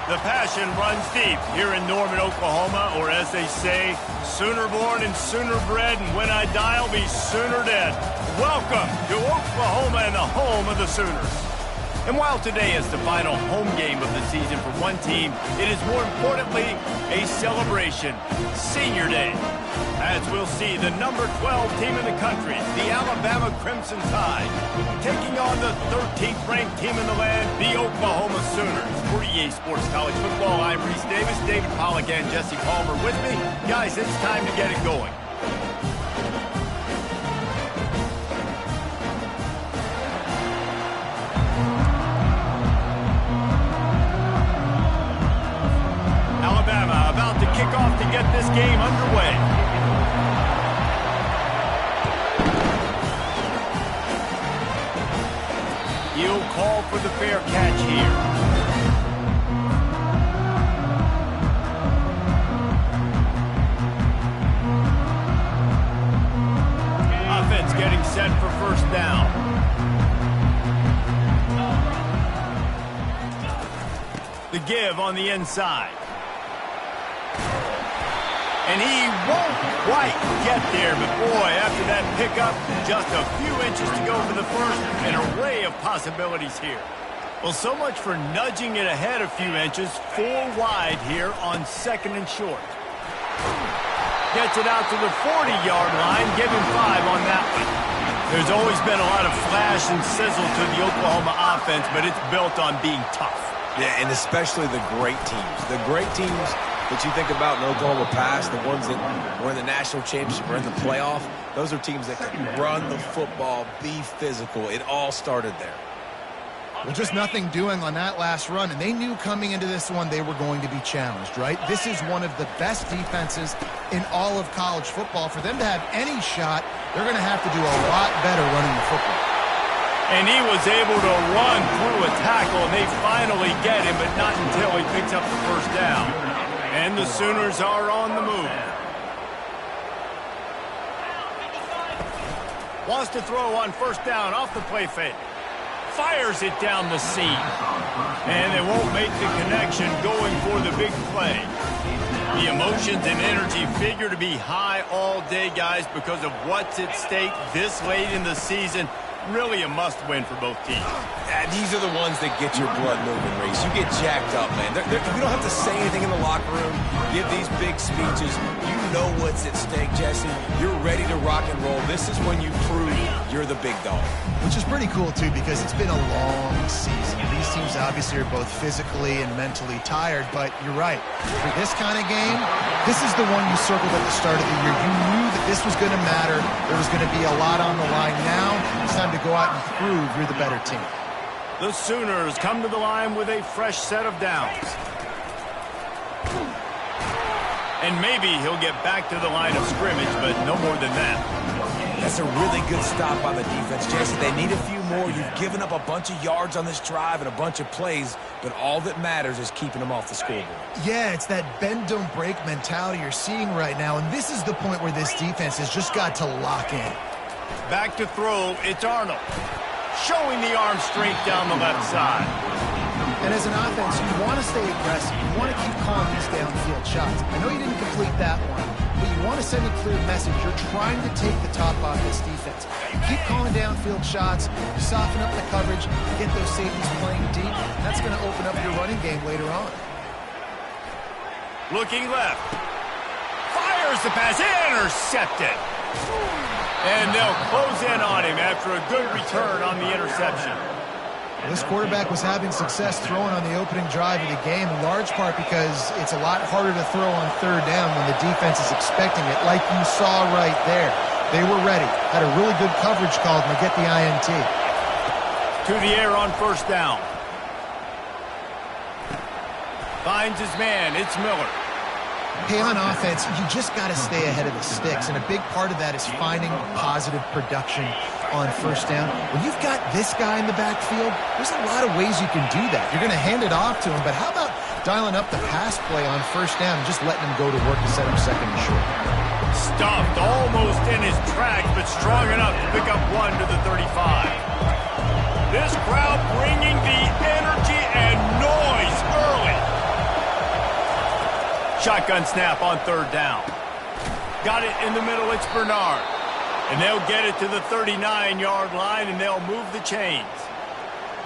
The passion runs deep here in Norman, Oklahoma, or as they say, sooner born and sooner bred, and when I die, I'll be sooner dead. Welcome to Oklahoma and the home of the Sooners. And while today is the final home game of the season for one team, it is more importantly a celebration, Senior Day. As we'll see, the number 12 team in the country, the Alabama Crimson Tide, taking on the 13th ranked team in the land, the Oklahoma Sooners. For EA Sports College Football, I'm Reese Davis, David Pollack and Jesse Palmer with me. Guys, it's time to get it going. Alabama about to kick off to get this game underway. He'll call for the fair catch here. Offense getting set for first down. The give on the inside. And he won't quite get there, but boy, after that pickup, just a few inches to go for the first, an array of possibilities here. Well, so much for nudging it ahead a few inches, 4 wide here on 2nd and short. Gets it out to the 40-yard line, give him 5 on that one. There's always been a lot of flash and sizzle to the Oklahoma offense, but it's built on being tough. Yeah, and especially the great teams. The great teams that you think about in Oklahoma past, the ones that were in the national championship or in the playoff, those are teams that can run the football, be physical. It all started there. Well, just nothing doing on that last run, and they knew coming into this one they were going to be challenged, right? This is one of the best defenses in all of college football. For them to have any shot, they're going to have to do a lot better running the football. And he was able to run through a tackle, and they finally get him, but not until he picks up the first down. And the Sooners are on the move. Wants to throw on first down off the play fake. Fires it down the seam. And they won't make the connection going for the big play. The emotions and energy figure to be high all day, guys, because of what's at stake this late in the season. Really a must-win for both teams. These are the ones that get your blood moving, Reese. You get jacked up, man. You don't have to say anything in the locker room, give these big speeches. You know what's at stake, Jesse. You're ready to rock and roll. This is when you prove you're the big dog. Which is pretty cool, too, because it's been a long season. These teams obviously are both physically and mentally tired, but you're right. For this kind of game, this is the one you circled at the start of the year. You knew that this was going to matter. There was going to be a lot on the line. Now it's time to go out and prove you're the better team. The Sooners come to the line with a fresh set of downs. And maybe he'll get back to the line of scrimmage, but no more than that. That's a really good stop by the defense, Jesse. They need a few more. You've given up a bunch of yards on this drive and a bunch of plays, but all that matters is keeping them off the scoreboard. Yeah, it's that bend, don't break mentality you're seeing right now, and this is the point where this defense has just got to lock in. Back to throw, it's Arnold. Showing the arm strength down the left side. And as an offense, you want to stay aggressive. You want to keep calling these downfield shots. I know you didn't complete that one, but you want to send a clear message. You're trying to take the top off this defense. You keep calling downfield shots, you soften up the coverage, get those safeties playing deep. That's going to open up your running game later on. Looking left. Fires the pass, intercepted. And they'll close in on him after a good return on the interception. This quarterback was having success throwing on the opening drive of the game, in large part because it's a lot harder to throw on third down when the defense is expecting it, like you saw right there. They were ready, had a really good coverage called, and they get the INT. To the air on first down. Finds his man, it's Miller. Hey, on offense, you just got to stay ahead of the sticks, and a big part of that is finding positive production on first down. When you've got this guy in the backfield, there's a lot of ways you can do that. You're going to hand it off to him, but how about dialing up the pass play on first down and just letting him go to work to set up 2nd and short? Stuffed almost in his tracks, but strong enough to pick up 1 to the 35. This crowd bringing the energy and noise early. Shotgun snap on third down. Got it in the middle. It's Bernard. And they'll get it to the 39-yard line, and they'll move the chains.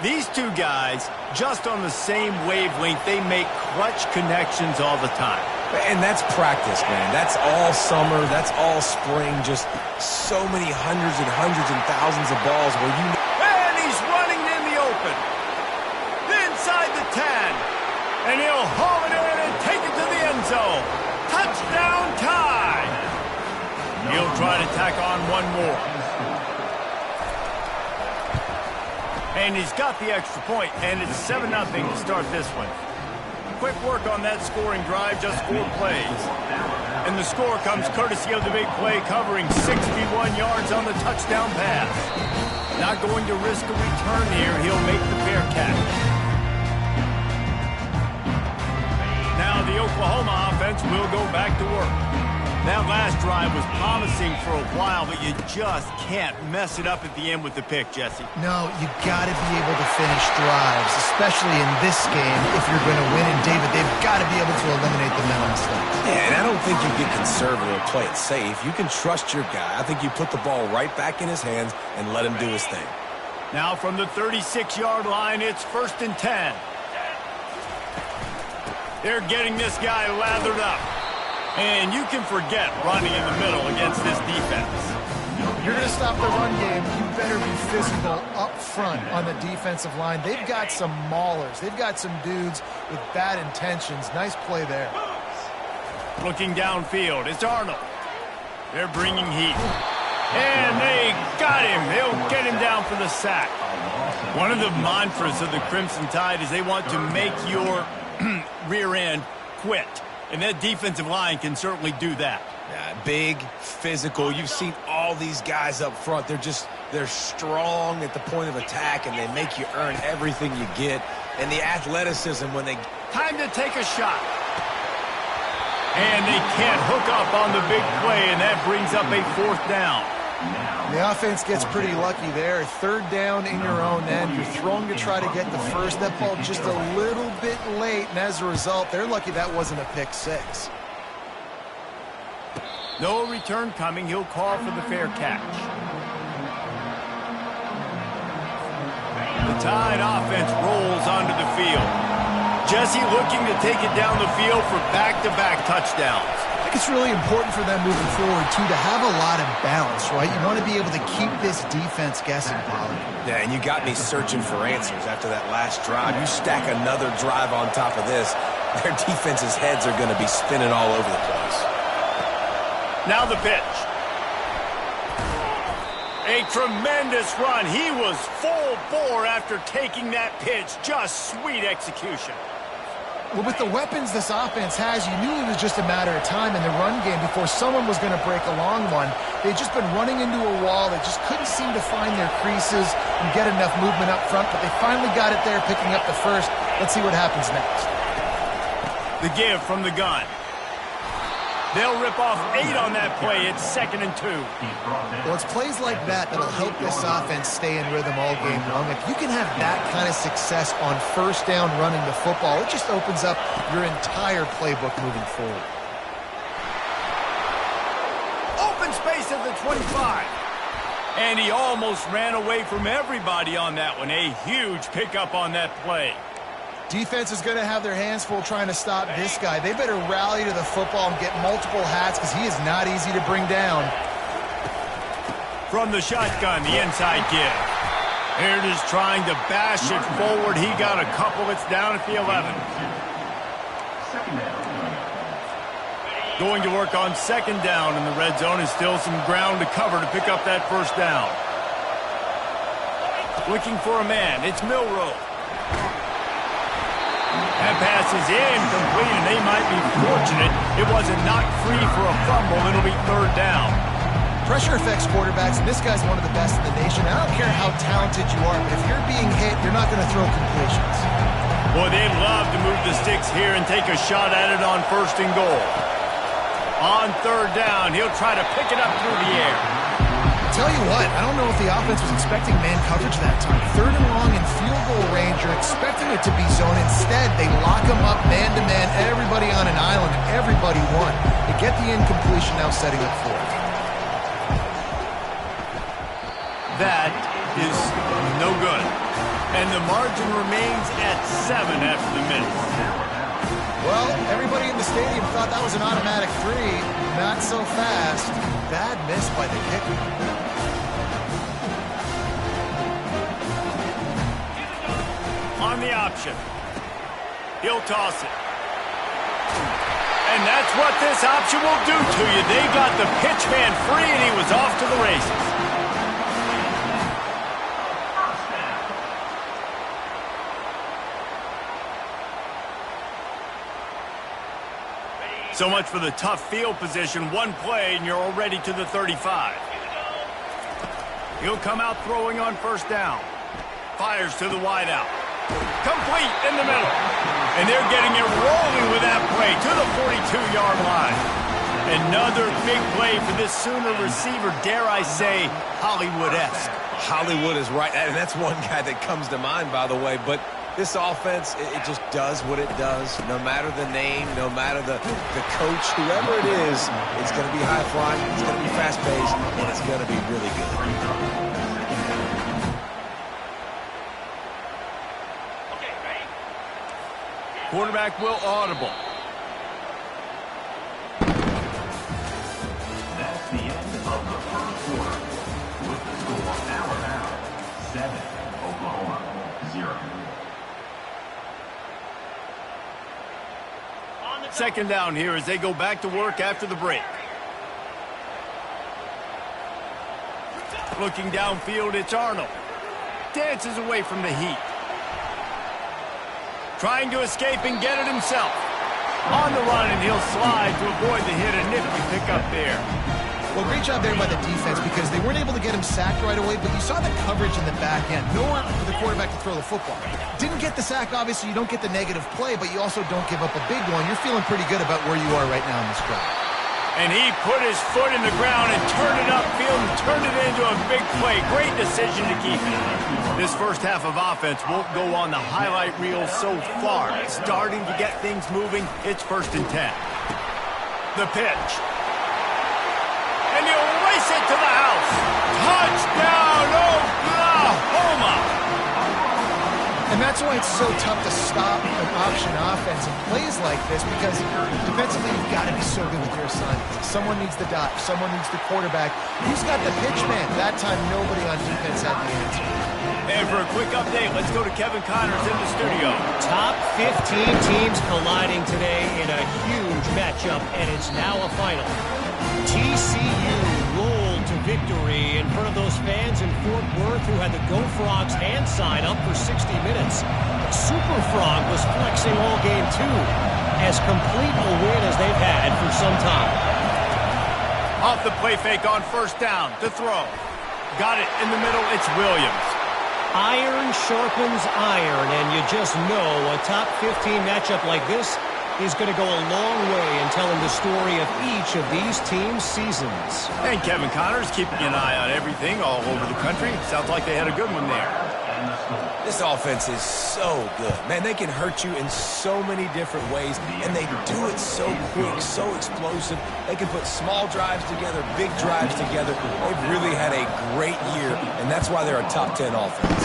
These two guys, just on the same wavelength, they make clutch connections all the time. And that's practice, man. That's all summer. That's all spring. Just so many hundreds and thousands of balls where you... And he's running in the open. Inside the 10. And he'll haul it in and take it to the end zone. Touchdown tie. He'll try to tack on one more. And he's got the extra point, and it's 7-0 to start this one. Quick work on that scoring drive, just 4 plays. And the score comes courtesy of the big play, covering 61 yards on the touchdown pass. Not going to risk a return here. He'll make the fair catch. Now the Oklahoma offense will go back to work. That last drive was promising for a while, but you just can't mess it up at the end with the pick, Jesse. No, you got to be able to finish drives, especially in this game if you're going to win. And, David, they've got to be able to eliminate the mental mistakes. Yeah, and I don't think you get conservative or play it safe. You can trust your guy. I think you put the ball right back in his hands and let him do his thing. Now from the 36-yard line, it's 1st and 10. They're getting this guy lathered up. And you can forget running in the middle against this defense. You're going to stop the run game, you better be physical up front on the defensive line. They've got some maulers. They've got some dudes with bad intentions. Nice play there. Looking downfield, it's Arnold. They're bringing heat. And they got him. They'll get him down for the sack. One of the mantras of the Crimson Tide is they want to make your rear end quit. And that defensive line can certainly do that. Yeah, big, physical. You've seen all these guys up front. They're strong at the point of attack, and they make you earn everything you get. And the athleticism when they... Time to take a shot. And they can't hook up on the big play, and that brings up a 4th down. The offense gets pretty lucky there. 3rd down in your own end. You're throwing to try to get the first. That ball just a little bit late, and as a result, they're lucky that wasn't a pick 6. No return coming. He'll call for the fair catch. The Tide offense rolls onto the field. Jesse looking to take it down the field for back-to-back touchdowns. I think it's really important for them moving forward, too, to have a lot of balance, right? You want to be able to keep this defense guessing, Pollard. Yeah, and you got me searching for answers after that last drive. You stack another drive on top of this, their defense's heads are going to be spinning all over the place. Now the pitch. A tremendous run. He was full bore after taking that pitch. Just sweet execution. Well, with the weapons this offense has, you knew it was just a matter of time in the run game before someone was going to break a long one. They'd just been running into a wall. They just couldn't seem to find their creases and get enough movement up front, but they finally got it there, picking up the first. Let's see what happens next. The give from the gun. They'll rip off 8 on that play. It's 2nd and 2. Well, it's plays like that that'll help this offense stay in rhythm all game long. If you can have that kind of success on 1st down running the football, it just opens up your entire playbook moving forward. Open space at the 25. And he almost ran away from everybody on that one. A huge pickup on that play. Defense is going to have their hands full trying to stop this guy. They better rally to the football and get multiple hats because he is not easy to bring down. From the shotgun, the inside give. Here it is trying to bash it forward. He got a couple. It's down at the 11. Going to work on 2nd down in the red zone. Is still some ground to cover to pick up that 1st down. Looking for a man. It's Milroe. That pass is incomplete, and they might be fortunate it wasn't knocked free for a fumble. It'll be 3rd down. Pressure affects quarterbacks, and this guy's one of the best in the nation. I don't care how talented you are, but if you're being hit, you're not going to throw completions. Boy, they'd love to move the sticks here and take a shot at it on 1st and goal. On 3rd down, he'll try to pick it up through the air. Tell you what, I don't know if the offense was expecting man coverage that time. 3rd and long in field goal range, you're expecting it to be zone. Instead, they lock him up man-to-man, everybody on on an island. Everybody won. They get the incompletion, now setting up fourth. That is no good. And the margin remains at 7 after the minute. Well, everybody in the stadium thought that was an automatic 3. Not so fast. Bad miss by the kicker. On the option. He'll toss it. And that's what this option will do to you. They got the pitch man free, and he was off to the races. So much for the tough field position. One play, and you're already to the 35. He'll come out throwing on first down. Fires to the wideout. Complete in the middle. And they're getting it rolling with that play to the 42-yard line. Another big play for this Sooner receiver, dare I say, Hollywood-esque. Hollywood is right, and that's one guy that comes to mind, by the way, but this offense, it just does what it does. No matter the name, no matter the coach, whoever it is, it's going to be high-flying, it's going to be fast-paced, and it's going to be really good. Quarterback will audible. That's the end of the first quarter. With the score, Alabama 7, Oklahoma 0. Second down here as they go back to work after the break. Looking downfield, it's Arnold. Dances away from the heat. Trying to escape and get it himself. On the run, and he'll slide to avoid the hit. A nifty pickup there. Well, great job there by the defense because they weren't able to get him sacked right away, but you saw the coverage in the back end. Nowhere for the quarterback to throw the football. Didn't get the sack, obviously. You don't get the negative play, but you also don't give up a big one. You're feeling pretty good about where you are right now in this drive. And he put his foot in the ground and turned it upfield and turned it into a big play. Great decision to keep it. This first half of offense won't go on the highlight reel so far. Starting to get things moving. It's 1st and 10. The pitch. And he'll race it to the house. Touchdown, Oklahoma! And that's why it's so tough to stop an option offense in plays like this because defensively you've got to be so good with your assignments. Someone needs the dot. Someone needs the quarterback. Who's got the pitch man? That time nobody on defense had the answer. And for a quick update, let's go to Kevin Connors in the studio. Top 15 teams colliding today in a huge matchup, and it's now a final. TCU rolled to victory in front of those fans in Fort Worth who had the Go Frogs hand sign up for 60 minutes. The Super Frog was flexing all game too, as complete a win as they've had for some time. Off the play fake on first down to throw. Got it in the middle. It's Williams. Iron sharpens iron, and you just know a top 15 matchup like this is going to go a long way in telling the story of each of these teams' seasons. And Kevin Connors keeping an eye on everything all over the country. Sounds like they had a good one there. This offense is so good. Man, they can hurt you in so many different ways, and they do it so quick, so explosive. They can put small drives together, big drives together. They've really had a great year, and that's why they're a top 10 offense.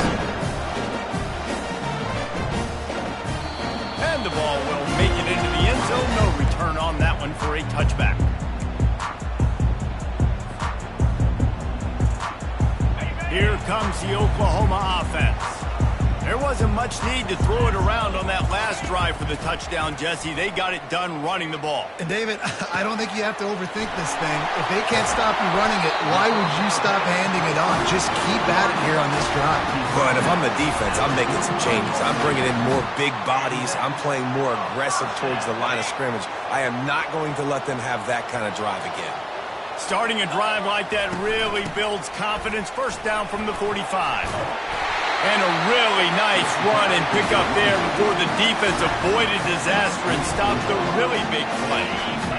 And the ball will make it into the end zone. No return on that one for a touchback. Here comes the Oklahoma offense. There wasn't much need to throw it around on that last drive for the touchdown, Jesse. They got it done running the ball. And David, I don't think you have to overthink this thing. If they can't stop you running it, why would you stop handing it on? Just keep at it here on this drive. But if I'm the defense, I'm making some changes. I'm bringing in more big bodies. I'm playing more aggressive towards the line of scrimmage. I am not going to let them have that kind of drive again. Starting a drive like that really builds confidence. First down from the 45. And a really nice run and pick up there before the defense avoided disaster and stopped the really big play.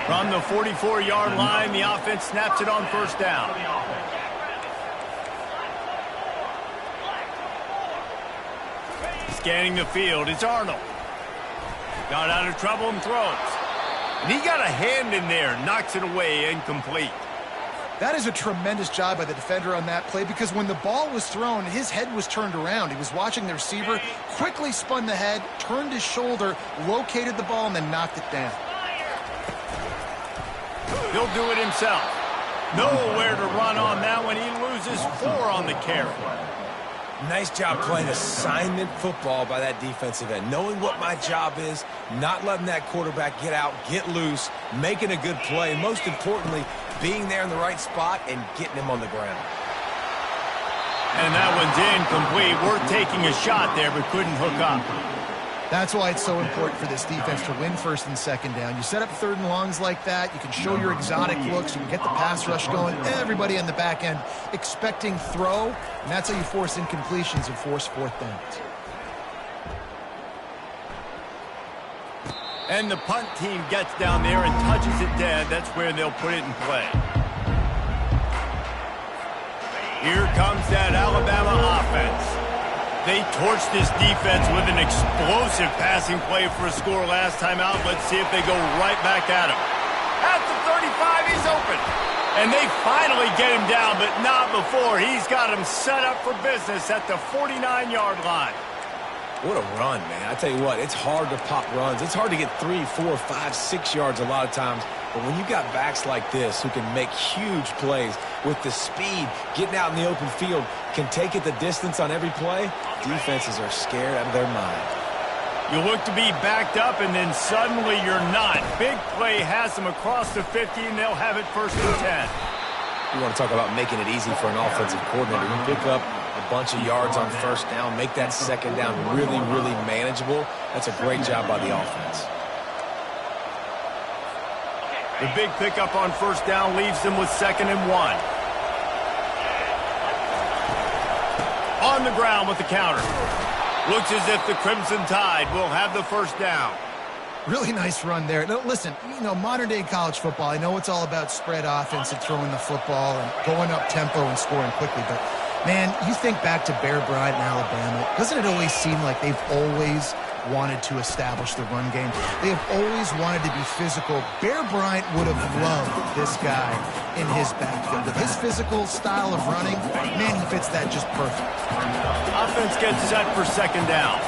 From the 44-yard line, the offense snaps it on first down. Scanning the field, it's Arnold. Got out of trouble and throws. And he got a hand in there, knocks it away, incomplete. That is a tremendous job by the defender on that play because when the ball was thrown, his head was turned around. He was watching the receiver, quickly spun the head, turned his shoulder, located the ball, and then knocked it down. He'll do it himself. Nowhere to run on that one. He loses 4 on the carry. Nice job playing assignment football by that defensive end. Knowing what my job is, not letting that quarterback get out, get loose, making a good play, and most importantly, being there in the right spot and getting him on the ground. And that one's incomplete. We're taking a shot there, but couldn't hook up. That's why it's so important for this defense to win first and second down. You set up third and longs like that. You can show your exotic looks. You can get the pass rush going. Everybody on the back end expecting throw, and that's how you force incompletions and force fourth downs. And the punt team gets down there and touches it dead. That's where they'll put it in play. Here comes that Alabama offense. They torched this defense with an explosive passing play for a score last time out. Let's see if they go right back at him. At the 35, he's open. And they finally get him down, but not before. He's got him set up for business at the 49-yard line. What a run, man. I tell you what, it's hard to pop runs. It's hard to get 3, 4, 5, 6 yards a lot of times. But when you got backs like this who can make huge plays with the speed, getting out in the open field, can take it the distance on every play, defenses are scared out of their mind. You look to be backed up, and then suddenly you're not. Big play has them across the 50, and they'll have it first and 10. You want to talk about making it easy for an offensive coordinator. You pick up a bunch of yards on first down, make that second down really, really manageable. That's a great job by the offense. The big pickup on first down leaves them with 2nd and 1. On the ground with the counter. Looks as if the Crimson Tide will have the first down. Really nice run there. Now, listen, you know, modern-day college football, I know it's all about spread offense and throwing the football and going up tempo and scoring quickly, but, man, you think back to Bear Bryant in Alabama, doesn't it always seem like they've always wanted to establish the run game? They have always wanted to be physical. Bear Bryant would have loved this guy in his backfield. With his physical style of running, man, he fits that just perfect. Offense gets set for 2nd down.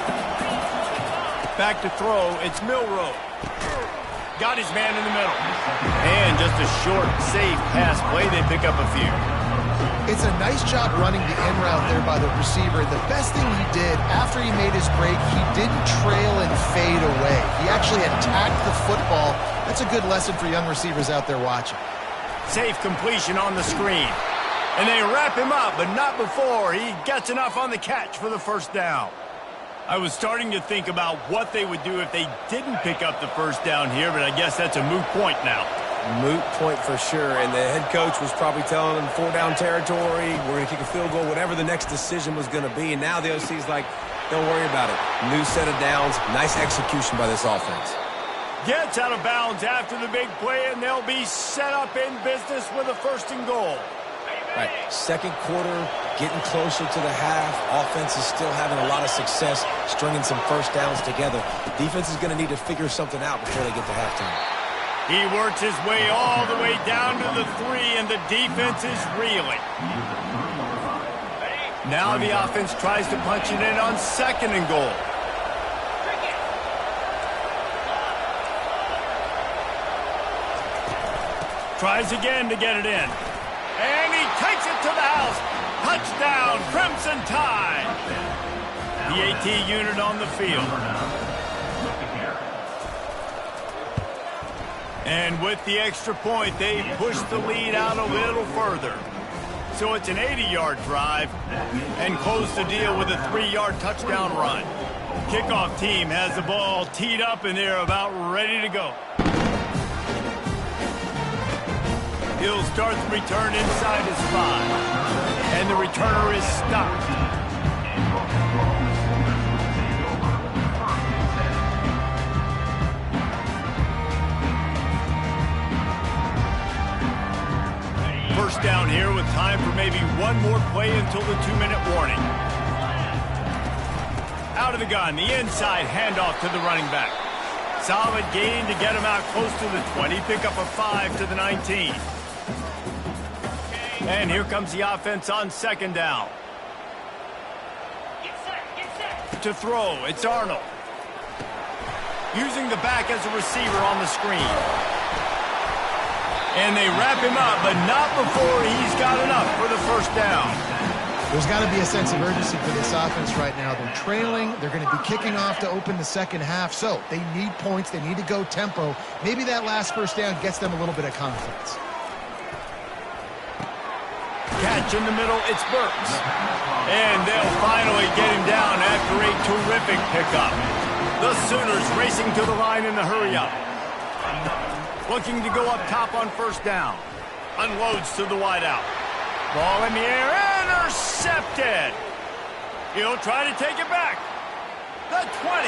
Back to throw, it's Milroe. Got his man in the middle. And just a short, safe pass play. They pick up a few. It's a nice job running the in route there by the receiver. The best thing he did after he made his break, he didn't trail and fade away. He actually attacked the football. That's a good lesson for young receivers out there watching. Safe completion on the screen. And they wrap him up, but not before he gets enough on the catch for the first down. I was starting to think about what they would do if they didn't pick up the first down here, but I guess that's a moot point now. Moot point for sure, and the head coach was probably telling them 4-down territory, we're going to kick a field goal, whatever the next decision was going to be, and now the OC's like, don't worry about it. New set of downs, nice execution by this offense. Gets out of bounds after the big play, and they'll be set up in business with a 1st and goal. Right, 2nd quarter, getting closer to the half. Offense is still having a lot of success stringing some first downs together. Defense is going to need to figure something out before they get to halftime. He works his way all the way down to the 3, and the defense is reeling. Now the offense tries to punch it in on 2nd and goal. Tries again to get it in. And he takes it to the house. Touchdown, Crimson Tide. The AT unit on the field. And with the extra point, they push the lead out a little further. So it's an 80-yard drive and close the deal with a 3-yard touchdown run. Kickoff team has the ball teed up, and they're about ready to go. He'll start the return inside his 5. And the returner is stopped. First down here with time for maybe one more play until the 2-minute warning. Out of the gun, the inside handoff to the running back. solid gain to get him out close to the 20. Pick up a 5 to the 19. And here comes the offense on second down. To throw, it's Arnold. Using the back as a receiver on the screen. And they wrap him up, but not before he's got enough for the first down. There's got to be a sense of urgency for this offense right now. They're trailing. They're going to be kicking off to open the second half. So they need points. They need to go tempo. Maybe that last first down gets them a little bit of confidence. Catch in the middle, it's Burks. And they'll finally get him down after a terrific pickup. The Sooners racing to the line in the hurry-up. Looking to go up top on first down. Unloads to the wideout. Ball in the air, intercepted. He'll try to take it back. The 20.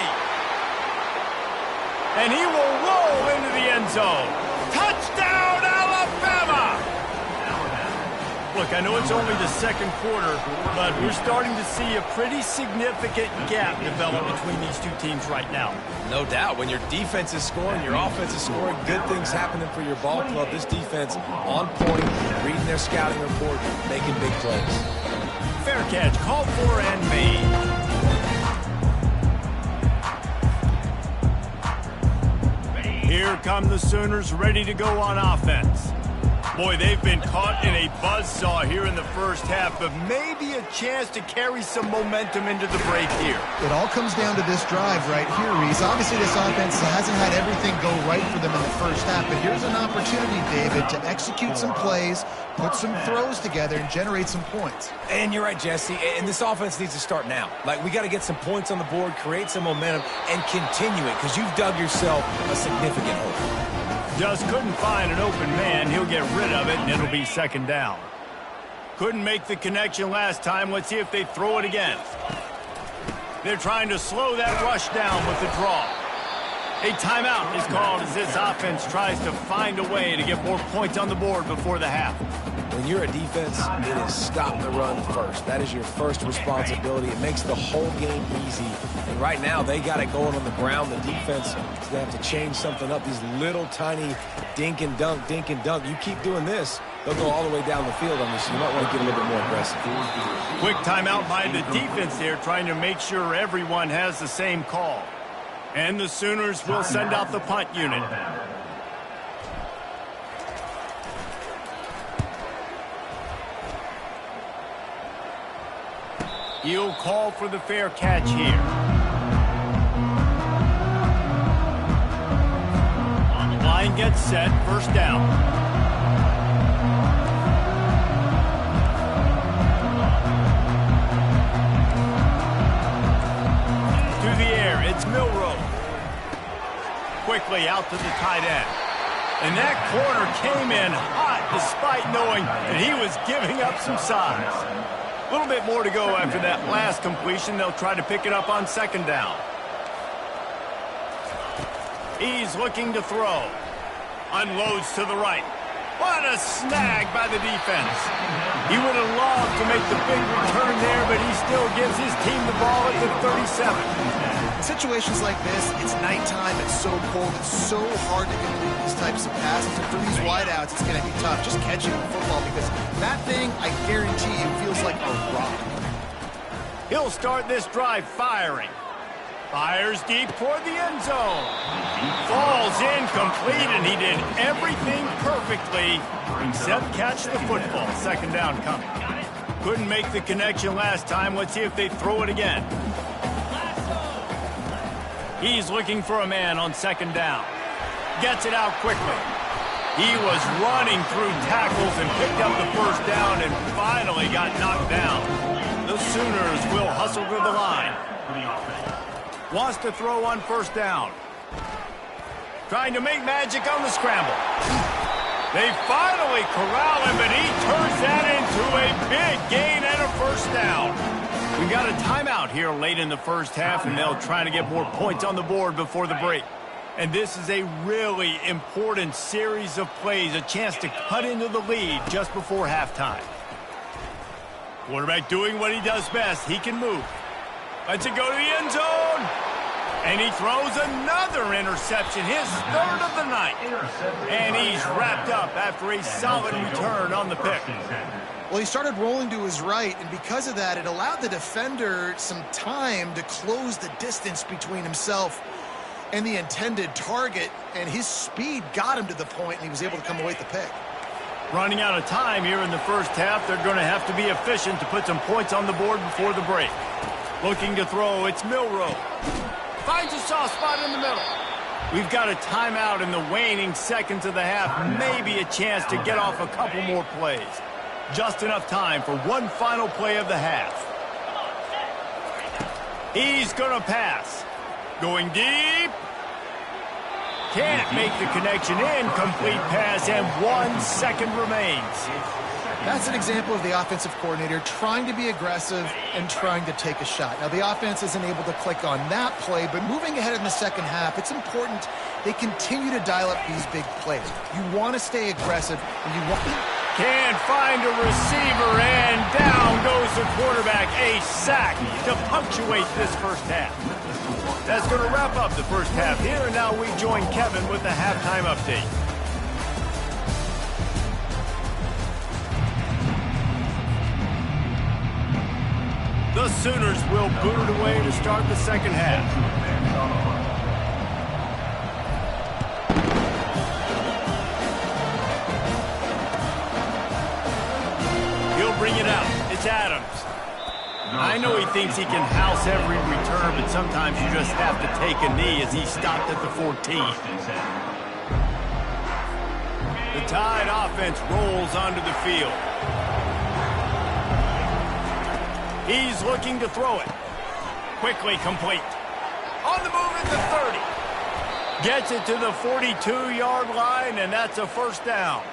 And he will roll into the end zone. Touchdown, Alabama! Look, I know it's only the second quarter, but we're starting to see a pretty significant gap develop between these two teams right now. No doubt. When your defense is scoring, your offense is scoring, good things happening for your ball club. This defense on point, reading their scouting report, making big plays. Fair catch, called for and made. Here come the Sooners ready to go on offense. Boy, they've been caught in a buzzsaw here in the first half, but maybe a chance to carry some momentum into the break here. It all comes down to this drive right here, Reese. Obviously, this offense hasn't had everything go right for them in the first half, but here's an opportunity, David, to execute some plays, put some throws together, and generate some points. And you're right, Jesse, and this offense needs to start now. Like, we got to get some points on the board, create some momentum, and continue it, because you've dug yourself a significant hole. Just couldn't find an open man. He'll get rid of it, and it'll be second down. Couldn't make the connection last time. Let's see if they throw it again. They're trying to slow that rush down with the draw. A timeout is called as this offense tries to find a way to get more points on the board before the half. When you're a defense, it is stop the run first. That is your first responsibility. It makes the whole game easy. And right now, they got it going on the ground. The defense is going to have to change something up. These little tiny dink and dunk, dink and dunk. You keep doing this, they'll go all the way down the field on this. You might want to get a little bit more aggressive. Quick timeout by the defense there, trying to make sure everyone has the same call. And the Sooners will send out the punt unit. He'll call for the fair catch here. Line gets set, first down. To the air, it's Milroe. Quickly out to the tight end. And that corner came in hot despite knowing that he was giving up some size. A little bit more to go after that last completion. They'll try to pick it up on second down. He's looking to throw. Unloads to the right. What a snag by the defense. He would have loved to make the big return there, but he still gives his team the ball at the 37. In situations like this, it's nighttime, it's so cold, it's so hard to complete these types of passes. And for these wideouts, it's going to be tough. Just catching the football, because that thing, I guarantee you, feels like a rock. He'll start this drive firing. Fires deep toward the end zone. Falls incomplete, and he did everything perfectly except catch the football. Second down coming. Couldn't make the connection last time. Let's see if they throw it again. He's looking for a man on second down. Gets it out quickly. He was running through tackles and picked up the first down and finally got knocked down. The Sooners will hustle to the line. Wants to throw on first down. Trying to make magic on the scramble. They finally corral him, but he turns that into a big gain and a first down. We got a timeout here late in the first half, and they'll try to get more points on the board before the break. And this is a really important series of plays, a chance to cut into the lead just before halftime. Quarterback doing what he does best. He can move. Lets it go to the end zone. And he throws another interception, his third of the night. And he's wrapped up after a solid return on the pick. Well, he started rolling to his right, and because of that, it allowed the defender some time to close the distance between himself and the intended target, and his speed got him to the point, and he was able to come away with the pick. Running out of time here in the first half, they're going to have to be efficient to put some points on the board before the break. Looking to throw, it's Milroe. Finds a soft spot in the middle. We've got a timeout in the waning seconds of the half. Maybe a chance to get off a couple more plays. Just enough time for one final play of the half. He's going to pass. Going deep. Can't make the connection. Incomplete pass, and 1 second remains. That's an example of the offensive coordinator trying to be aggressive and trying to take a shot. Now, the offense isn't able to click on that play, but moving ahead in the second half, it's important they continue to dial up these big plays. You want to stay aggressive, and you want... Can't find a receiver, and down goes the quarterback. A sack to punctuate this first half. That's going to wrap up the first half here, and now we join Kevin with the halftime update. The Sooners will boot it away to start the second half. He'll bring it out. It's Adams. I know he thinks he can house every return, but sometimes you just have to take a knee as he stopped at the 14. The Tide offense rolls onto the field. He's looking to throw it. Quickly complete. On the move at the 30. Gets it to the 42-yard line, and that's a first down.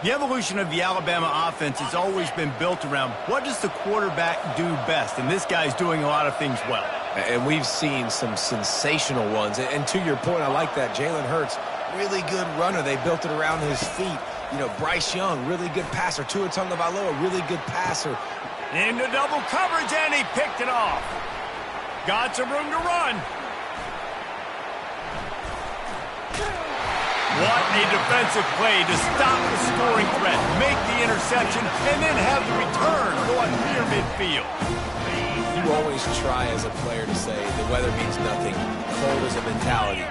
The evolution of the Alabama offense has always been built around what does the quarterback do best, and this guy's doing a lot of things well. And we've seen some sensational ones. And to your point, I like that. Jalen Hurts, really good runner. They built it around his feet. You know, Bryce Young, really good passer. Tua Tagovailoa, really good passer. Into double coverage, and he picked it off. Got some room to run. What a defensive play to stop the scoring threat, make the interception, and then have the return going near midfield. You always try as a player to say the weather means nothing. Cold is a mentality.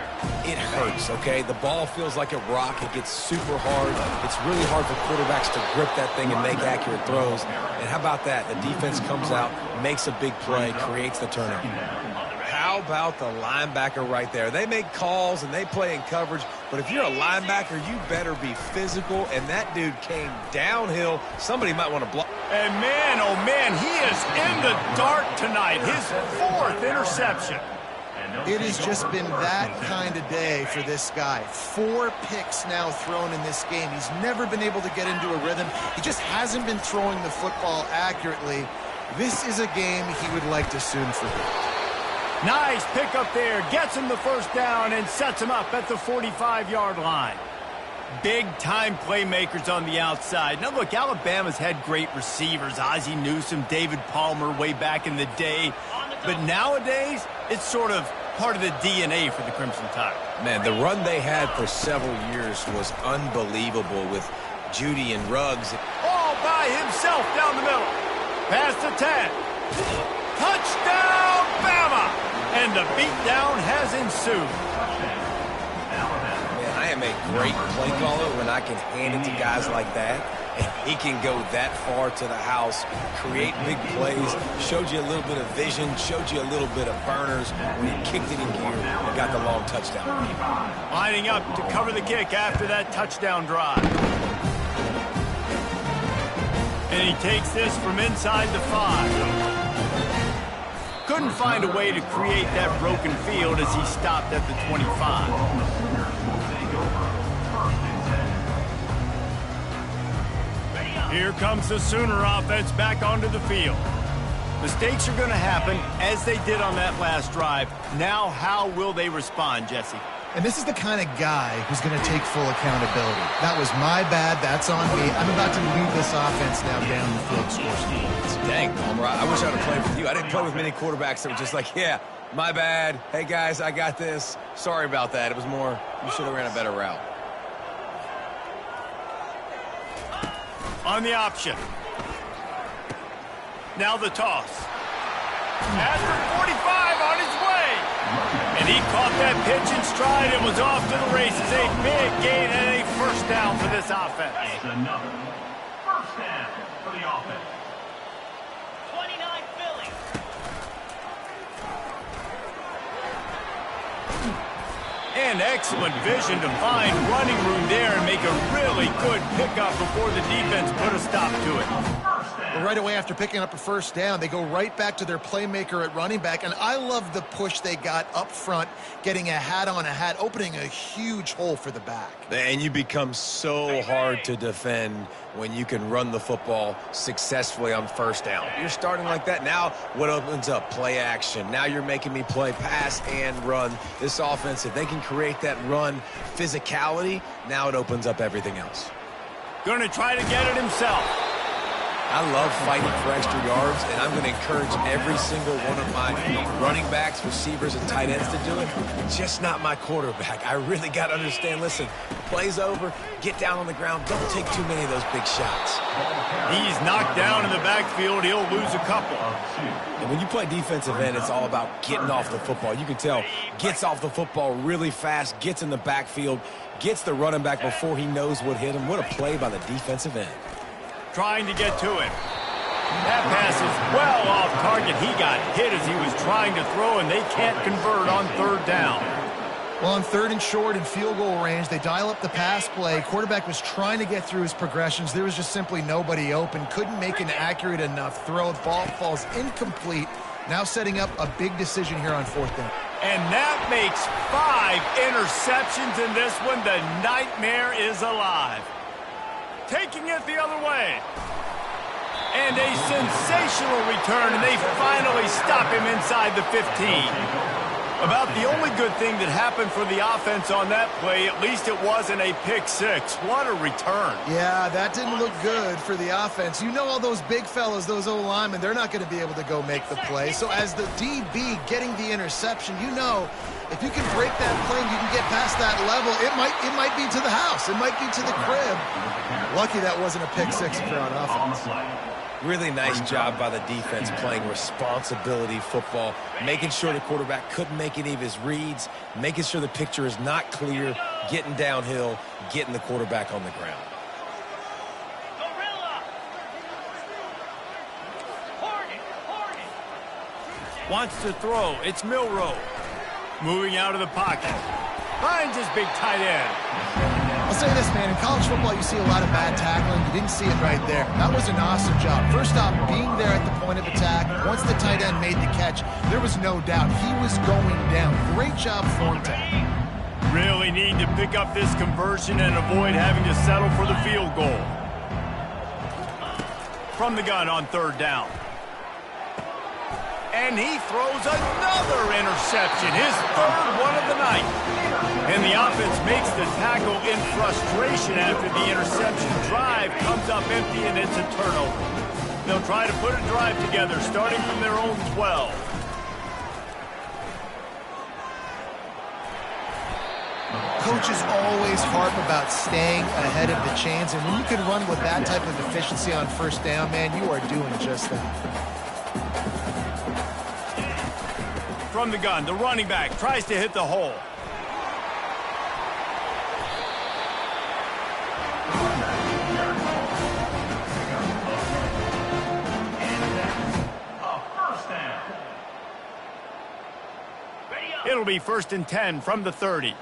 It hurts, okay? The ball feels like a rock. It gets super hard. It's really hard for quarterbacks to grip that thing and make accurate throws. And how about that? The defense comes out, makes a big play, creates the turnover. How about the linebacker right there? They make calls and they play in coverage, but if you're a linebacker, you better be physical, and that dude came downhill. Somebody might want to block. And man, oh man, he is in the dark tonight. His 4th interception. It has just been that kind of day for this guy. 4 picks now thrown in this game. He's never been able to get into a rhythm. He just hasn't been throwing the football accurately. This is a game he would like to soon forget. Nice pick up there. Gets him the first down and sets him up at the 45-yard line. Big-time playmakers on the outside. Now, look, Alabama's had great receivers. Ozzie Newsome, David Palmer way back in the day. But nowadays, it's sort of part of the DNA for the Crimson Tide. Man, the run they had for several years was unbelievable with Judy and Ruggs. All by himself down the middle. Past the 10. Touchdown, Bama! And the beatdown has ensued. Man, I am a great play caller when I can hand it to guys like that. And he can go that far to the house, create big plays, showed you a little bit of vision, showed you a little bit of burners when he kicked it in gear and got the long touchdown. Lining up to cover the kick after that touchdown drive. And he takes this from inside the 5. Couldn't find a way to create that broken field as he stopped at the 25. Here comes the Sooner offense back onto the field. Mistakes are going to happen, as they did on that last drive. Now, how will they respond, Jesse? And this is the kind of guy who's going to take full accountability. That was my bad. That's on me. I'm about to lead this offense now down the field, score some points. Dang, Bama, I wish I would have played with you. I didn't play with many quarterbacks that were just like, yeah, my bad. Hey, guys, I got this. Sorry about that. It was more, you should have ran a better route. On the option. Now the toss. After 45 on his way. And he caught that pitch in stride and was off to the races. A big gain and a first down for this offense. It's another first down for the offense. 29 Philly. And excellent vision to find running room there and make a really good pickup before the defense put a stop to it. Well, right away after picking up a first down, they go right back to their playmaker at running back. And I love the push they got up front, getting a hat on a hat, opening a huge hole for the back. And you become so hard to defend when you can run the football successfully on first down. You're starting like that. Now what opens up? Play action. Now you're making me play pass and run. This offense, if they can create that run physicality, now it opens up everything else. Going to try to get it himself. I love fighting for extra yards, and I'm going to encourage every single one of my running backs, receivers, and tight ends to do it. Just not my quarterback. I really got to understand, listen, play's over, get down on the ground, don't take too many of those big shots. He's knocked down in the backfield. He'll lose a couple. And when you play defensive end, it's all about getting off the football. You can tell, gets off the football really fast, gets in the backfield, gets the running back before he knows what hit him. What a play by the defensive end. Trying to get to it. That pass is well off target. He got hit as he was trying to throw, and they can't convert on third down. Well, on third and short in field goal range, they dial up the pass play. Quarterback was trying to get through his progressions. There was just simply nobody open. Couldn't make an accurate enough throw. The ball falls incomplete. Now setting up a big decision here on fourth down. And that makes 5 interceptions in this one. The nightmare is alive. Taking it the other way. And a sensational return, and they finally stop him inside the 15. About the only good thing that happened for the offense on that play, at least it wasn't a pick six. What a return. Yeah, that didn't look good for the offense. You know all those big fellas, those O-linemen, they're not going to be able to go make the play. So as the DB getting the interception, you know if you can break that play and you can get past that level, it might be to the house. It might be to the crib. Lucky that wasn't a pick six if you're on offense. Really nice job by the defense playing responsibility football, making sure the quarterback couldn't make any of his reads, making sure the picture is not clear, getting downhill, getting the quarterback on the ground. Wants to throw. It's Milroe. Moving out of the pocket. Finds his big tight end. I'll say this, man, in college football you see a lot of bad tackling. You didn't see it right there. That was an awesome job. First off, being there at the point of attack. Once the tight end made the catch, there was no doubt he was going down. Great job form tackling. Really need to pick up this conversion and avoid having to settle for the field goal. From the gun on third down. And he throws another interception, his third one of the night. And the offense makes the tackle in frustration after the interception. Drive comes up empty, and it's a turnover. They'll try to put a drive together, starting from their own 12. Coaches always harp about staying ahead of the chains, and when you can run with that type of efficiency on first down, man, you are doing just that. From the gun, the running back tries to hit the hole. It'll be 1st and 10 from the 30.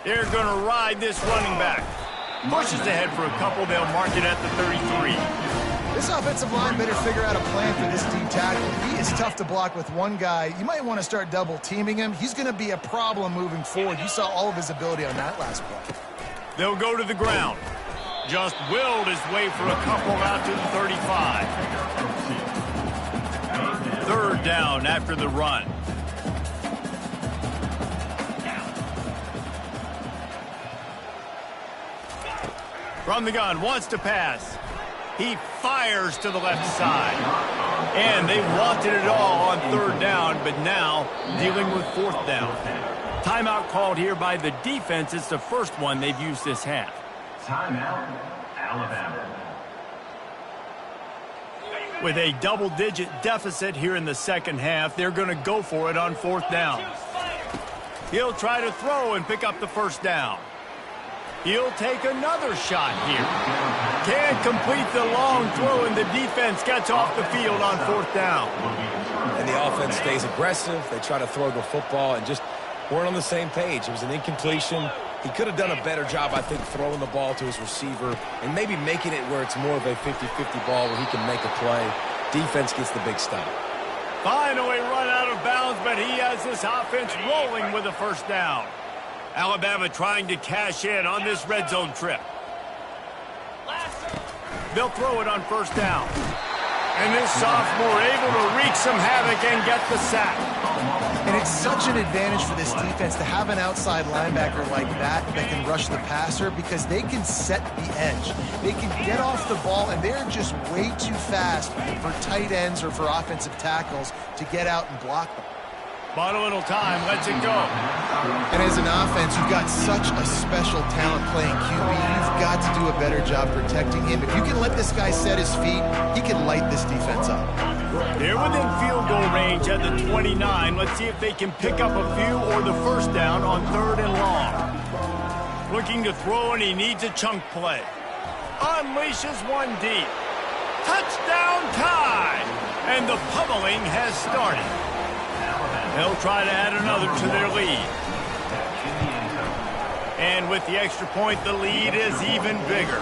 They're going to ride this running back. Pushes ahead for a couple. They'll mark it at the 33. This offensive line better figure out a plan for this D tackle. He is tough to block with one guy. You might want to start double teaming him. He's going to be a problem moving forward. You saw all of his ability on that last play. They'll go to the ground. Just willed his way for a couple out to the 35. third down after the run. From the gun, wants to pass. He fires to the left side. And they wanted it all on third down, but now dealing with fourth down. Timeout called here by the defense. It's the first one they've used this half. Timeout, Alabama. With a double-digit deficit here in the second half, they're going to go for it on fourth down. He'll try to throw and pick up the first down. He'll take another shot here. Can't complete the long throw, and the defense gets off the field on fourth down. And the offense stays aggressive. They try to throw the football and just weren't on the same page. It was an incompletion. He could have done a better job, I think, throwing the ball to his receiver and maybe making it where it's more of a 50-50 ball where he can make a play. Defense gets the big stop. Finally run out of bounds, but he has this offense rolling with a first down. Alabama trying to cash in on this red zone trip. They'll throw it on first down. And this sophomore able to wreak some havoc and get the sack. And it's such an advantage for this defense to have an outside linebacker like that can rush the passer because they can set the edge. They can get off the ball, and they're just way too fast for tight ends or for offensive tackles to get out and block them. Bought a little time, lets it go. And as an offense, you've got such a special talent playing QB. You've got to do a better job protecting him. If you can let this guy set his feet, he can light this defense up. They're within field goal range at the 29. Let's see if they can pick up a few or the first down on third and long. Looking to throw, and he needs a chunk play. Unleashes one deep. Touchdown tie! And the pummeling has started. They'll try to add another to their lead. And with the extra point, the lead is even bigger.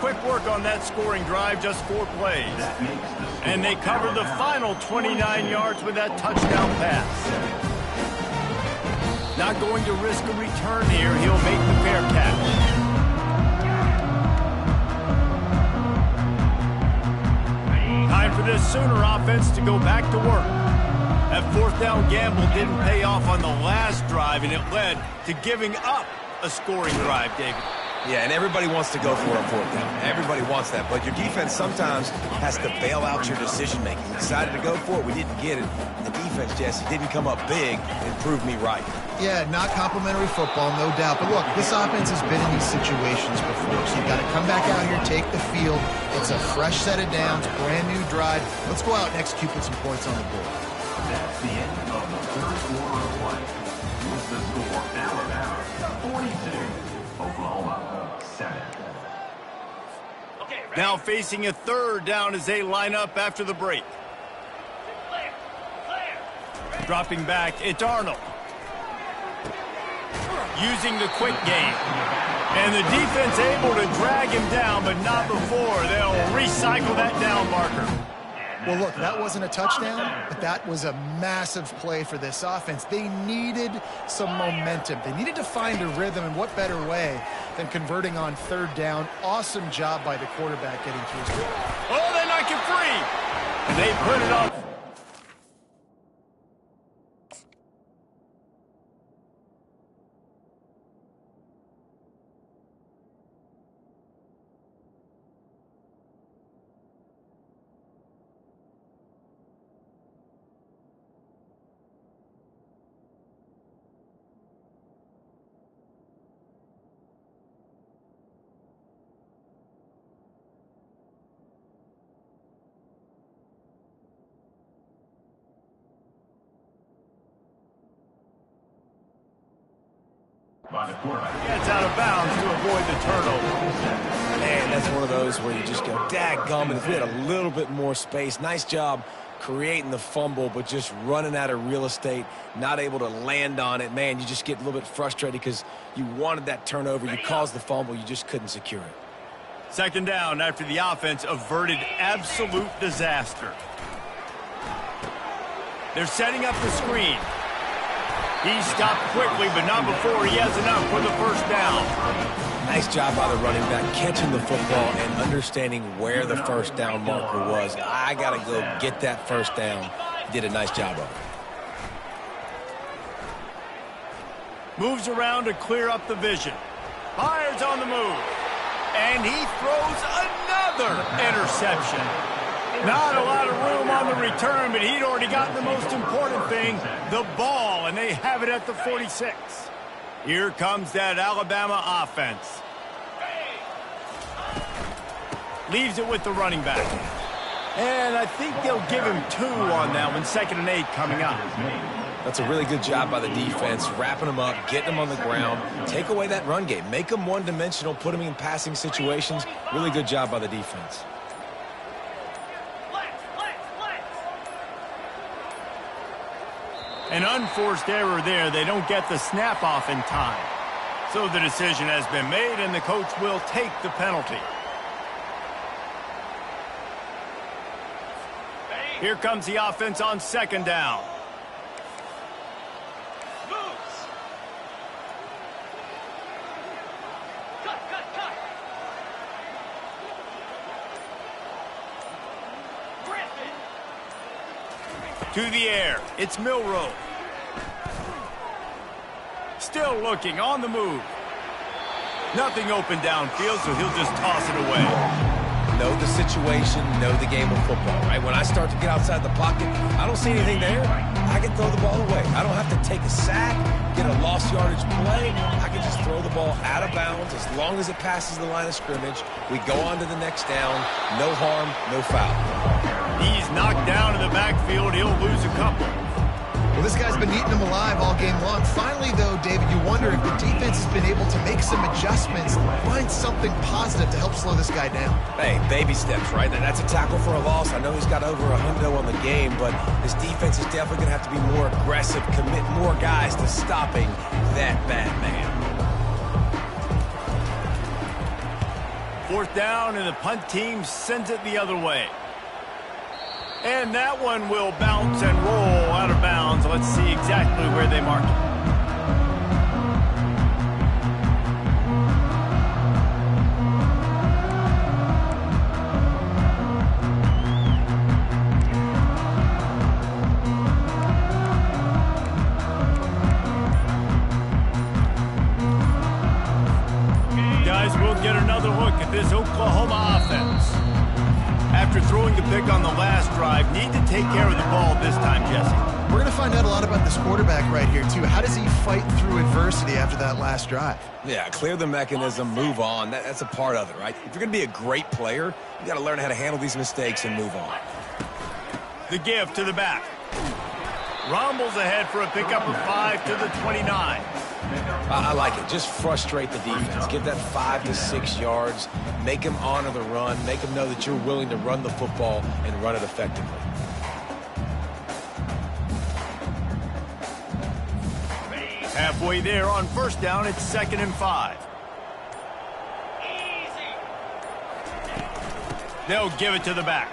Quick work on that scoring drive, just 4 plays. And they cover the final 29 yards with that touchdown pass. Not going to risk a return here. He'll make the fair catch. Time for this Sooner offense to go back to work. That fourth down gamble didn't pay off on the last drive, and it led to giving up a scoring drive, David. Yeah, and everybody wants to go for a fourth down. Everybody wants that, but your defense sometimes has to bail out your decision-making. We decided to go for it. We didn't get it. The defense, Jesse, didn't come up big and prove me right. Yeah, not complimentary football, no doubt. But look, this offense has been in these situations before, so you've got to come back out here, take the field. It's a fresh set of downs, brand new drive. Let's go out and execute with some points on the board. That's the end of the third quarter of play. With the score, Alabama 42, Oklahoma 7. Now facing a third down as they line up after the break. Dropping back, it's Arnold. Using the quick game. And the defense able to drag him down, but not before. They'll recycle that down marker. Well, look, that wasn't a touchdown, but that was a massive play for this offense. They needed some momentum. They needed to find a rhythm, and what better way than converting on third down. Awesome job by the quarterback getting to his feet. Oh, they knock it free. And they put it on. Gets out of bounds to avoid the turnover. Man, that's one of those where you just go, dadgummit, if we had a little bit more space. Nice job creating the fumble, but just running out of real estate, not able to land on it. Man, you just get a little bit frustrated because you wanted that turnover. You caused the fumble. You just couldn't secure it. Second down after the offense averted absolute disaster. They're setting up the screen. He stopped quickly, but not before he has enough for the first down. Nice job by the running back, catching the football and understanding where the first down marker was. I got to go get that first down. Did a nice job of it. Moves around to clear up the vision. Fires on the move. And he throws another interception. Not a lot of room on the return, but he'd already gotten the most important thing, the ball, and they have it at the 46. Here comes that Alabama offense. Leaves it with the running back. And I think they'll give him 2 on that one, 2nd and 8 coming up. That's a really good job by the defense, wrapping them up, getting them on the ground. Take away that run game. Make them one-dimensional, put them in passing situations. Really good job by the defense. An unforced error there. They don't get the snap off in time. So the decision has been made, and the coach will take the penalty. Here comes the offense on 2nd down. To the air. It's Milrow. Still looking on the move. Nothing open downfield, so he'll just toss it away. Know the situation, know the game of football, right? When I start to get outside the pocket, I don't see anything there, I can throw the ball away. I don't have to take a sack, get a lost yardage play. I can just throw the ball out of bounds as long as it passes the line of scrimmage. We go on to the next down. No harm, no foul. He's knocked down in the backfield. He'll lose a couple. Well, this guy's been eating them alive all game long. Finally, though, David, you wonder if the defense has been able to make some adjustments, find something positive to help slow this guy down. Hey, baby steps, right? That's a tackle for a loss. I know he's got over 100 on the game, but this defense is definitely going to have to be more aggressive, commit more guys to stopping that bad man. 4th down, and the punt team sends it the other way. And that one will bounce and roll out of bounds. Let's see exactly where they mark it. Guys, we'll get another look at this Oklahoma offense. After throwing the pick on the last drive, need to take care of the ball this time, Jesse. We're going to find out a lot about this quarterback right here, too. How does he fight through adversity after that last drive? Yeah, clear the mechanism, move on. That's a part of it, right? If you're going to be a great player, you got to learn how to handle these mistakes and move on. The give to the back. Rumbles ahead for a pickup of 5 to the 29. I like it. Just frustrate the defense. Give that 5 to 6 yards. Make them honor the run. Make them know that you're willing to run the football and run it effectively. Halfway there on 1st down, it's 2nd and 5. They'll give it to the back.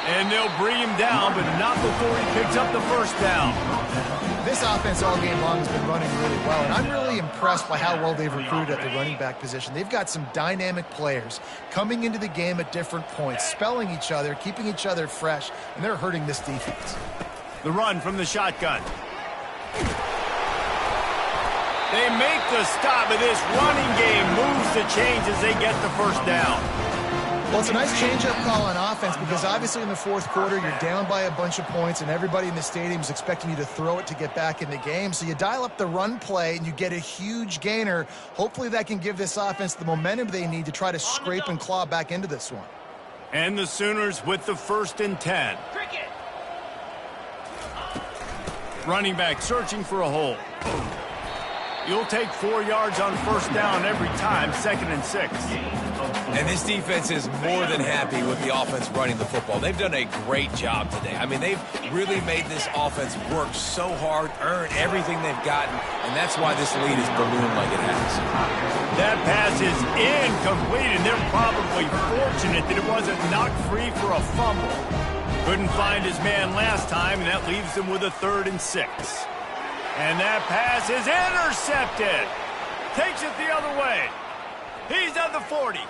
And they'll bring him down, but not before he picks up the 1st down. This offense all game long has been running really well, and I'm really impressed by how well they've recruited at the running back position. They've got some dynamic players coming into the game at different points, spelling each other, keeping each other fresh, and they're hurting this defense. The run from the shotgun. They make the stop, but this running game moves the chains as they get the 1st down. Well, it's a nice change-up call on offense because obviously in the 4th quarter, you're down by a bunch of points and everybody in the stadium is expecting you to throw it to get back in the game. So you dial up the run play and you get a huge gainer. Hopefully that can give this offense the momentum they need to try to scrape and claw back into this one. And the Sooners with the 1st and 10. Running back searching for a hole. You'll take 4 yards on 1st down every time, 2nd and 6. And this defense is more than happy with the offense running the football. They've done a great job today. I mean, they've really made this offense work so hard, earn everything they've gotten, and that's why this lead is ballooned like it has. That pass is incomplete, and they're probably fortunate that it wasn't knocked free for a fumble. Couldn't find his man last time, and that leaves them with a 3rd and 6. And that pass is intercepted. Takes it the other way. He's at the 40.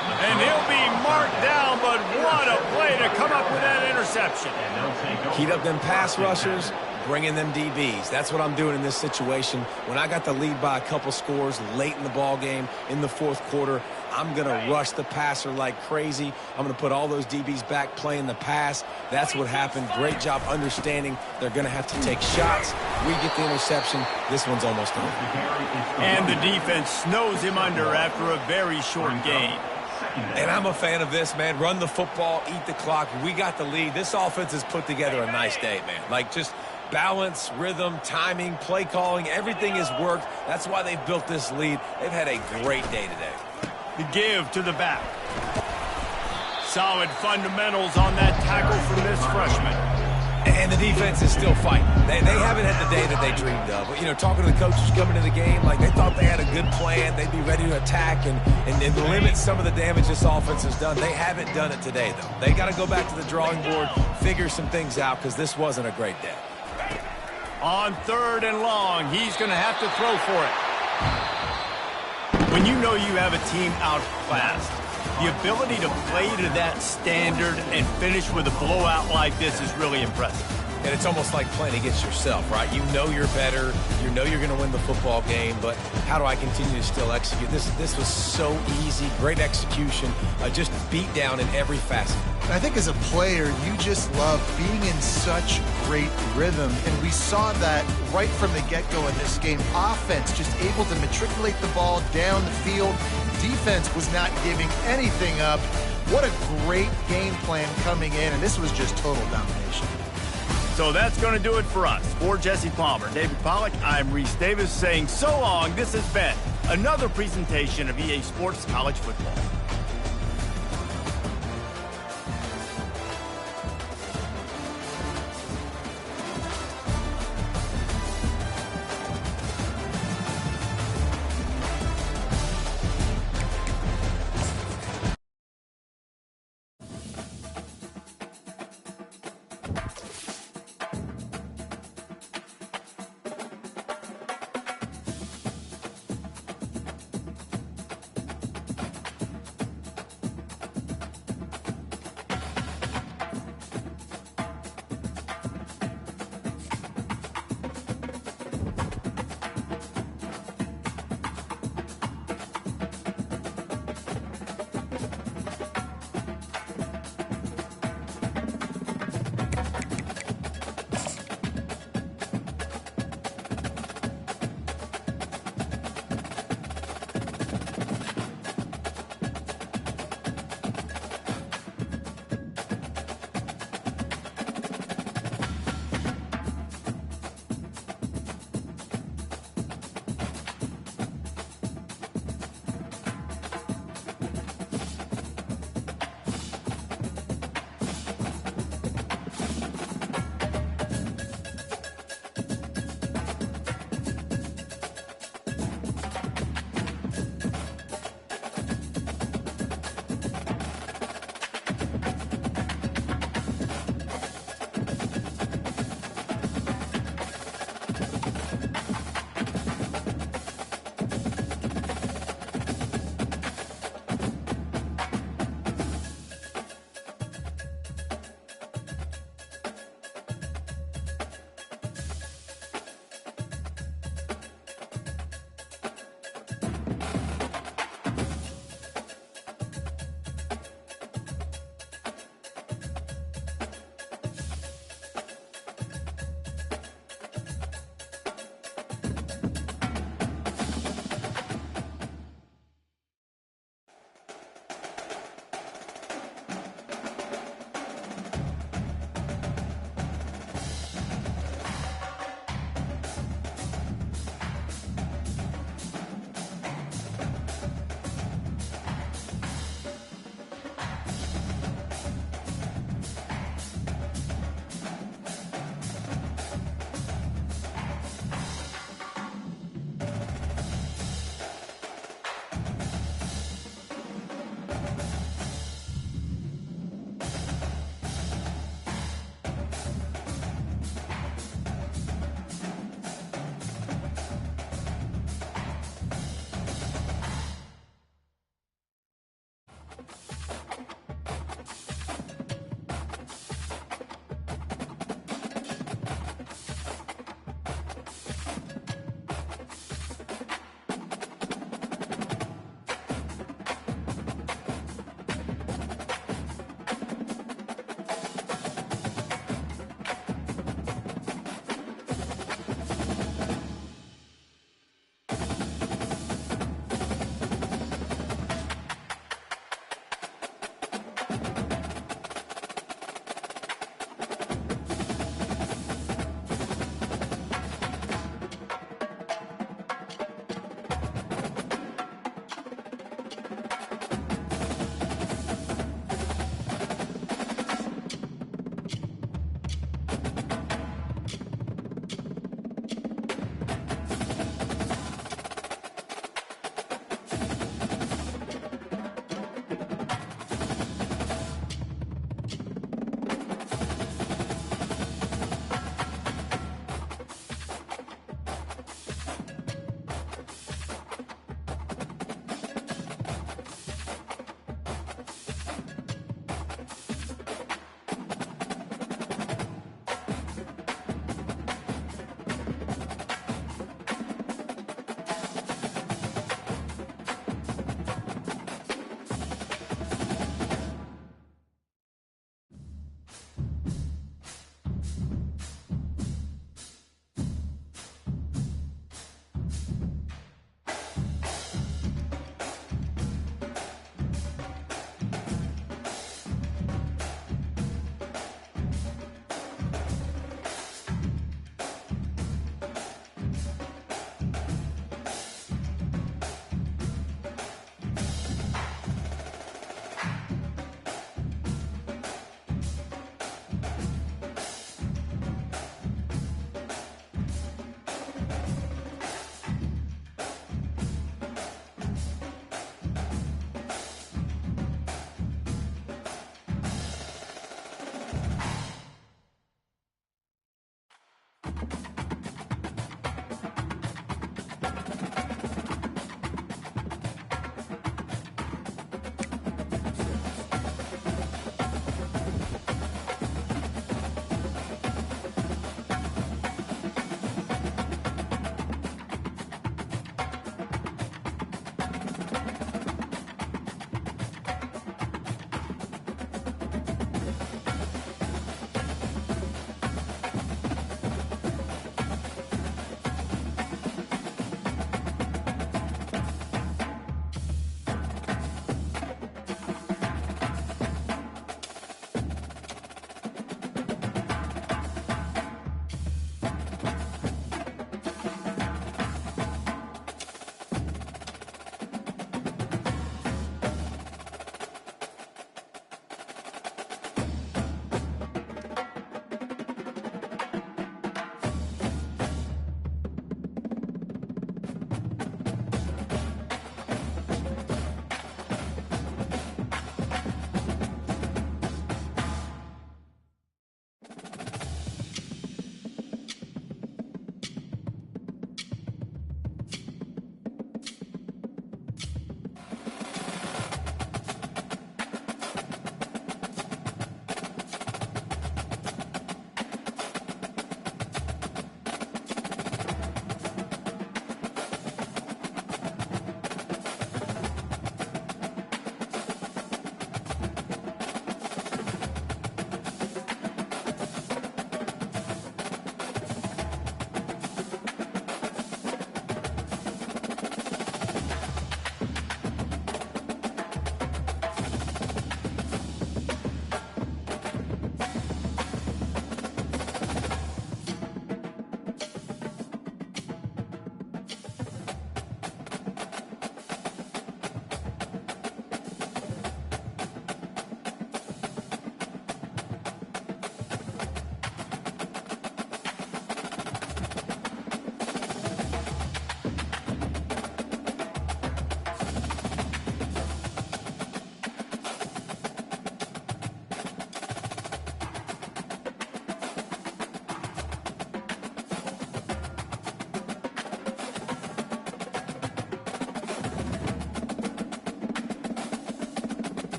And he'll be marked down, but what a play to come up with that interception. Heat up them pass rushers, bring in them DBs. That's what I'm doing in this situation. When I got the lead by a couple scores late in the ball game in the fourth quarter, I'm going to rush the passer like crazy. I'm going to put all those DBs back playing the pass. That's what happened. Great job understanding they're going to have to take shots. We get the interception. This one's almost over. And the defense snows him under after a very short game. And I'm a fan of this, man. Run the football, eat the clock. We got the lead. This offense has put together a nice day, man. Like, just balance, rhythm, timing, play calling, everything has worked. That's why they've built this lead. They've had a great day today. The give to the back. Solid fundamentals on that tackle from this freshman. And the defense is still fighting. They haven't had the day that they dreamed of. But, you know, talking to the coaches coming into the game, like they thought they had a good plan. They'd be ready to attack and limit some of the damage this offense has done. They haven't done it today, though. They got to go back to the drawing board, figure some things out, because this wasn't a great day. On 3rd and long, he's going to have to throw for it. When you know you have a team outclassed, the ability to play to that standard and finish with a blowout like this is really impressive. And it's almost like playing against yourself, right? You know you're better. You know you're going to win the football game, but how do I continue to still execute? This was so easy. Great execution. Just beat down in every facet. I think as a player, you just love being in such great rhythm, and we saw that right from the get-go in this game. Offense just able to matriculate the ball down the field. Defense was not giving anything up. What a great game plan coming in, and this was just total domination. So that's going to do it for us. For Jesse Palmer, David Pollack, I'm Reese Davis saying so long. This has been another presentation of EA Sports College Football.